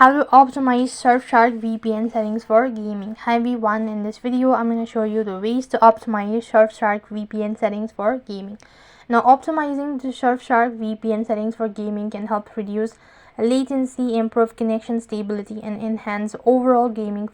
How to optimize Surfshark VPN settings for gaming. Hi everyone, in this video I'm going to show you the ways to optimize Surfshark VPN settings for gaming. Now, optimizing the Surfshark VPN settings for gaming can help reduce latency, improve connection stability, and enhance overall gaming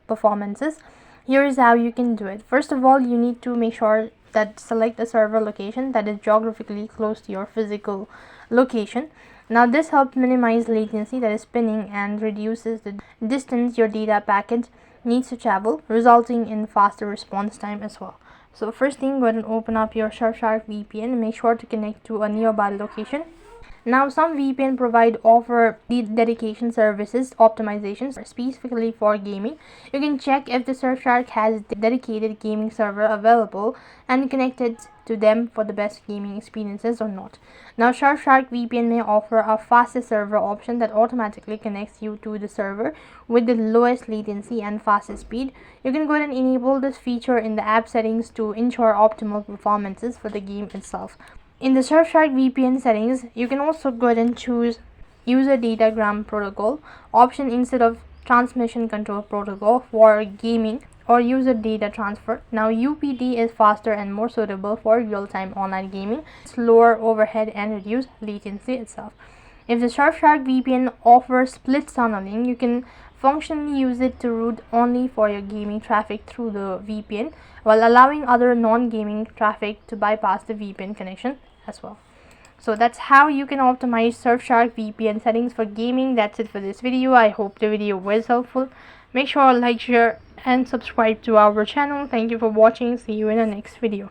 performances. Here is how you can do it. First of all, you need to make sure that select a server location that is geographically close to your physical location. Now, this helps minimize latency, that is spinning, and reduces the distance your data packet needs to travel, resulting in faster response time as well. So first thing, go ahead and open up your Surfshark VPN and make sure to connect to a nearby location. Now, some VPN offer dedication services optimizations specifically for gaming. You can check if the Surfshark has dedicated gaming server available and connected to them for the best gaming experiences or not. Now, Surfshark VPN may offer a fastest server option that automatically connects you to the server with the lowest latency and fastest speed. You can go ahead and enable this feature in the app settings to ensure optimal performances for the game itself. In the Surfshark VPN settings, you can also go ahead and choose user datagram protocol option instead of transmission control protocol for gaming or user data transfer. Now, UPT is faster and more suitable for real-time online gaming. It's lower overhead and reduce latency itself. If the Surfshark VPN offers split tunneling, you can functionally use it to route only for your gaming traffic through the VPN while allowing other non-gaming traffic to bypass the VPN connection as well. So that's how you can optimize Surfshark VPN settings for gaming. That's it for this video. I hope the video was helpful. Make sure to like, share, and subscribe to our channel. Thank you for watching. See you in the next video.